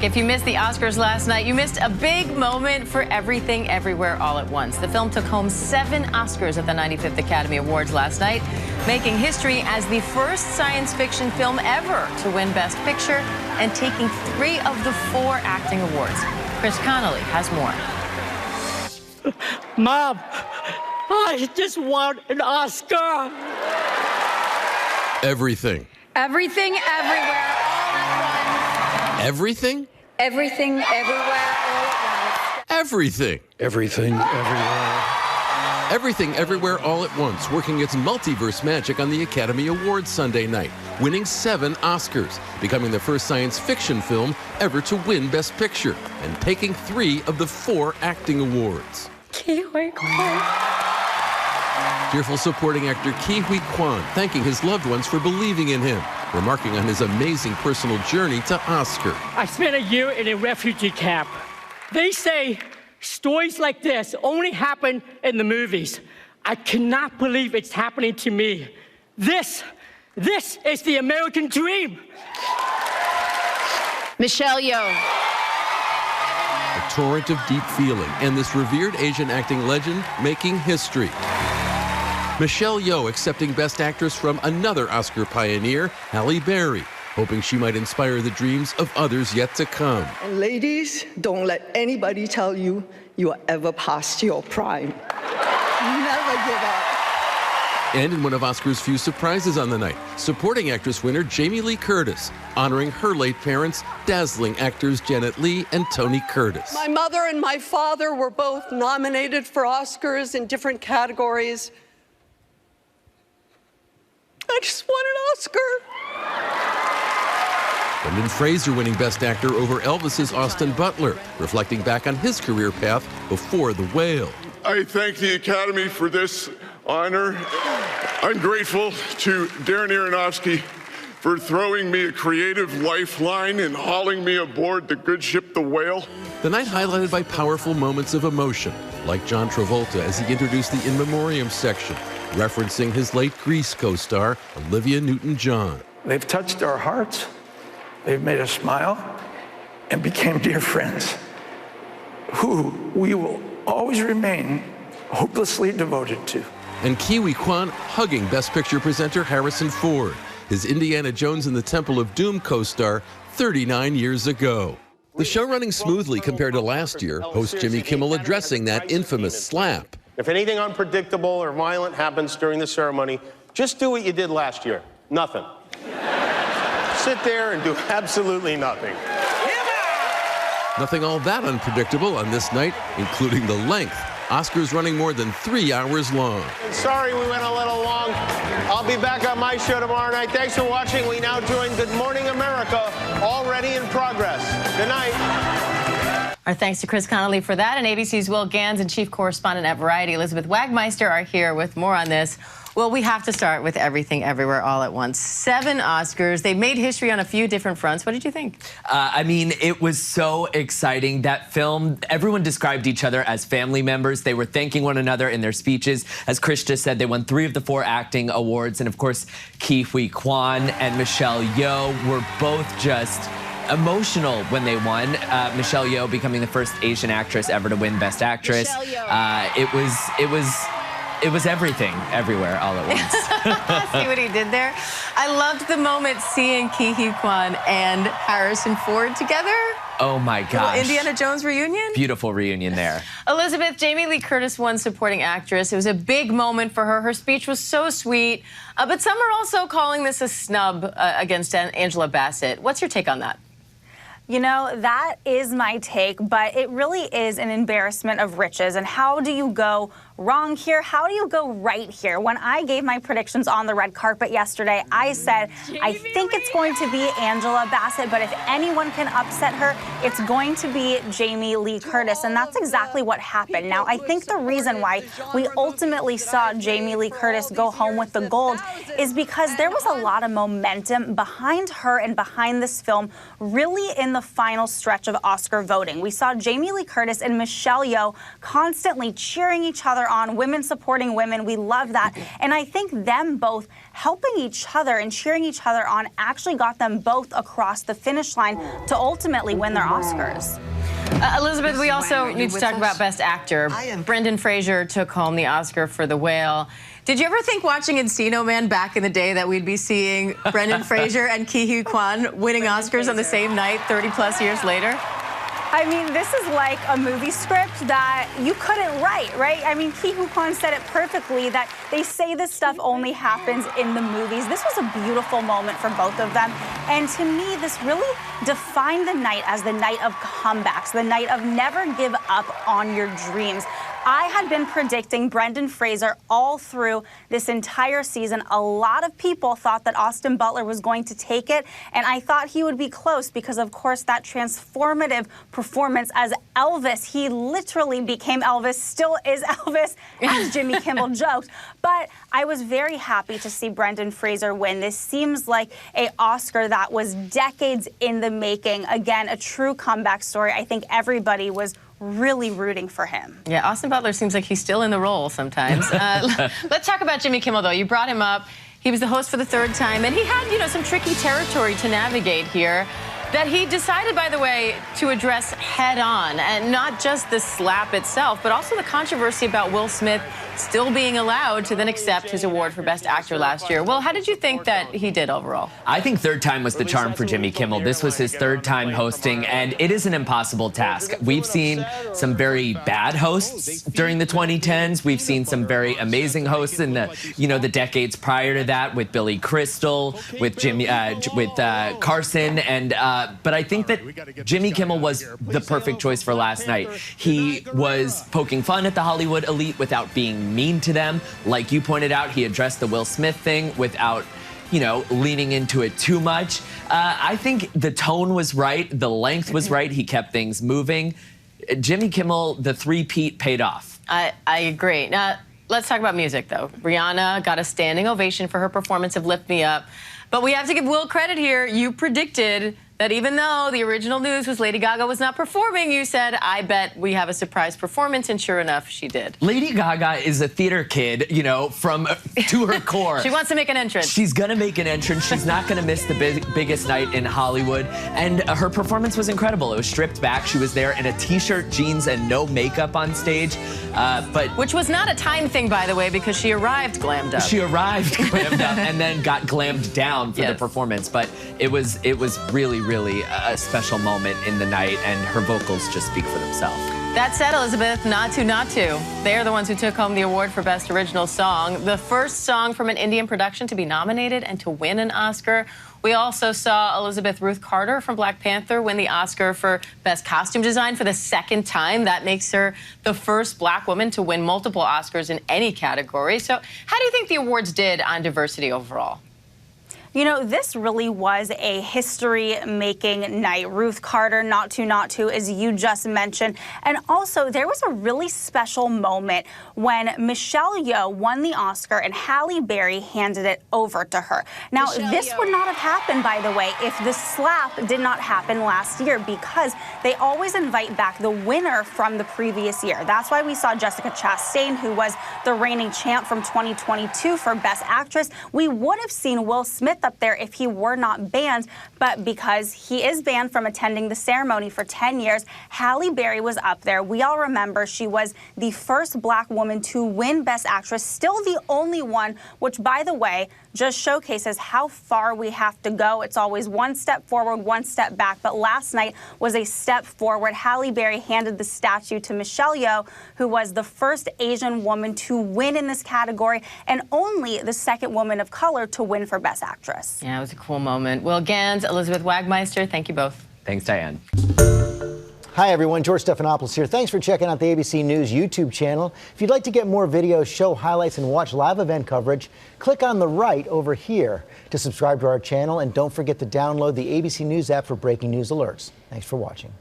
If you missed the Oscars last night, you missed a big moment for Everything Everywhere All at Once. The film took home 7 Oscars at the 95th Academy Awards last night, making history as the first science fiction film ever to win Best Picture and taking 3 of the 4 acting awards. Chris Connolly has more. Mom, I just won an Oscar. Everything. Everything, everywhere, all at once. Everything? Everything, everywhere, all at once. Everything. Everything, everywhere. Everything Everywhere All at Once, working its multiverse magic on the Academy Awards Sunday night, winning 7 Oscars, becoming the first science fiction film ever to win Best Picture, and taking 3 of the 4 acting awards. Yeoh, Kwan. Tearful supporting actor Ke Huy Quan thanking his loved ones for believing in him, remarking on his amazing personal journey to Oscar. I spent a year in a refugee camp. They say stories like this only happen in the movies. I cannot believe it's happening to me. This is the American dream. Michelle Yeoh. A torrent of deep feeling, and this revered Asian acting legend making history. Michelle Yeoh accepting Best Actress from another Oscar pioneer, Halle Berry, hoping she might inspire the dreams of others yet to come. And ladies, don't let anybody tell you you are ever past your prime. Never give up. And in one of Oscar's few surprises on the night, supporting actress winner Jamie Lee Curtis, honoring her late parents, dazzling actors Janet Leigh and Tony Curtis. My mother and my father were both nominated for Oscars in different categories. I just won an Oscar. Brendan Fraser winning Best Actor over Elvis's Austin Butler, reflecting back on his career path before The Whale. I thank the Academy for this honor. I'm grateful to Darren Aronofsky for throwing me a creative lifeline and hauling me aboard the good ship The Whale. The night highlighted by powerful moments of emotion, like John Travolta as he introduced the In Memoriam section, referencing his late Grease co-star, Olivia Newton-John. They've touched our hearts, they've made us smile, and became dear friends, who we will always remain hopelessly devoted to. And Ke Huy Quan hugging Best Picture presenter Harrison Ford, his Indiana Jones and the Temple of Doom co-star 39 years ago. The show running smoothly compared to last year, host Jimmy Kimmel addressing that infamous slap. If anything unpredictable or violent happens during the ceremony, just do what you did last year. Nothing. Sit there and do absolutely nothing. Nothing all that unpredictable on this night, including the length. Oscars running more than 3 hours long. Sorry we went a little long. I'll be back on my show tomorrow night. Thanks for watching. We now join Good Morning America, already in progress. Good night. Our thanks to Chris Connolly for that, and ABC's Will Gans and chief correspondent at Variety, Elizabeth Wagmeister, are here with more on this. Well, we have to start with Everything Everywhere All at Once. 7 Oscars. They made history on a few different fronts. What did you think? I mean, it was so exciting. That film, everyone described each other as family members. They were thanking one another in their speeches. As Chris just said, they won 3 of the 4 acting awards. And of course, Ke Huy Quan and Michelle Yeoh were both just emotional when they won. Michelle Yeoh becoming the first Asian actress ever to win Best Actress. It was everything, everywhere, all at once. See what he did there? I loved the moment seeing Ke Huy Quan and Harrison Ford together. Oh my gosh. Indiana Jones reunion? Beautiful reunion there. Elizabeth, Jamie Lee Curtis won Supporting Actress. It was a big moment for her. Her speech was so sweet. But some are also calling this a snub against Angela Bassett. What's your take on that? You know, that is my take, but it really is an embarrassment of riches. And how do you go wrong here? How do you go right here? When I gave my predictions on the red carpet yesterday, I said, I think it's going to be Angela Bassett, but if anyone can upset her, it's going to be Jamie Lee Curtis. And that's exactly what happened. Now, I think the reason why we ultimately saw Jamie Lee Curtis go home with the gold is because there was a lot of momentum behind her and behind this film really in the the final stretch of Oscar voting. We saw Jamie Lee Curtis and Michelle Yeoh constantly cheering each other on, women supporting women. We love that. And I think them both helping each other and cheering each other on actually got them both across the finish line to ultimately win their Oscars. Elizabeth, we also need to talk about Best Actor. Brendan Fraser took home the Oscar for The Whale. Did you ever think watching Encino Man back in the day that we'd be seeing Brendan Fraser and Ke Huy Quan winning Oscars on the same night 30-plus years later? I mean, this is like a movie script that you couldn't write, right? I mean, Ke Huy Quan said it perfectly, that they say this stuff only happens in the movies. This was a beautiful moment for both of them. And to me, this really defined the night as the night of comebacks, the night of never give up on your dreams. I had been predicting Brendan Fraser all through this entire season. A lot of people thought that Austin Butler was going to take it, and I thought he would be close because, of course, that transformative performance as Elvis. He literally became Elvis, still is Elvis, as Jimmy Kimmel joked. But I was very happy to see Brendan Fraser win. This seems like an Oscar that was decades in the making. Again, a true comeback story. I think everybody was really rooting for him. Yeah, Austin Butler seems like he's still in the role sometimes. Let's talk about Jimmy Kimmel, though. You brought him up. He was the host for the third time, and he had, some tricky territory to navigate here that he decided, by the way, to address head on, and not just the slap itself, but also the controversy about Will Smith still being allowed to then accept his award for Best Actor last year. Well, how did you think that he did overall? I think third time was the charm for Jimmy Kimmel. This was his third time hosting, and it is an impossible task. We've seen some very bad hosts during the 2010s. We've seen some very amazing hosts in the, the decades prior to that, with Billy Crystal, with Carson, and but I think that Jimmy Kimmel was the perfect choice for last night. He was poking fun at the Hollywood elite without being mean to them. Like you pointed out, he addressed the Will Smith thing without, leaning into it too much. I think the tone was right. The length was right. He kept things moving. Jimmy Kimmel, the three-peat paid off. I agree. Now, let's talk about music, though. Rihanna got a standing ovation for her performance of Lift Me Up. But we have to give Will credit here. You predicted that even though the original news was Lady Gaga was not performing, you said, I bet we have a surprise performance, and sure enough, she did. Lady Gaga is a theater kid, to her core. She wants to make an entrance. She's gonna make an entrance. She's not gonna miss the biggest night in Hollywood. And her performance was incredible. It was stripped back. She was there in a t-shirt, jeans, and no makeup on stage. Which was not a time thing, by the way, because she arrived glammed up. She arrived glammed up and then got glammed down for the performance. But it was really, really a special moment in the night, and her vocals just speak for themselves. That said, Elizabeth, Not To. They're the ones who took home the award for Best Original Song, the first song from an Indian production to be nominated and to win an Oscar. We also saw Elizabeth Ruth Carter from Black Panther win the Oscar for Best Costume Design for the second time. That makes her the first Black woman to win multiple Oscars in any category. So how do you think the awards did on diversity overall? This really was a history-making night. Ruth Carter, Not To, as you just mentioned. And also, there was a really special moment when Michelle Yeoh won the Oscar and Halle Berry handed it over to her. Now, this would not have happened, by the way, if the slap did not happen last year, because they always invite back the winner from the previous year. That's why we saw Jessica Chastain, who was the reigning champ from 2022 for Best Actress. We would have seen Will Smith up there if he were not banned, but because he is banned from attending the ceremony for 10 years, Halle Berry was up there. We all remember she was the first Black woman to win Best Actress, still the only one, which, by the way, just showcases how far we have to go. It's always one step forward, one step back, but last night was a step forward. Halle Berry handed the statue to Michelle Yeoh, who was the first Asian woman to win in this category and only the second woman of color to win for Best Actress. Yeah, it was a cool moment. Will Gans, Elizabeth Wagmeister, thank you both. Thanks, Diane. Hi, everyone. George Stephanopoulos here. Thanks for checking out the ABC News YouTube channel. If you'd like to get more videos, show highlights, and watch live event coverage, click on the right over here to subscribe to our channel. And don't forget to download the ABC News app for breaking news alerts. Thanks for watching.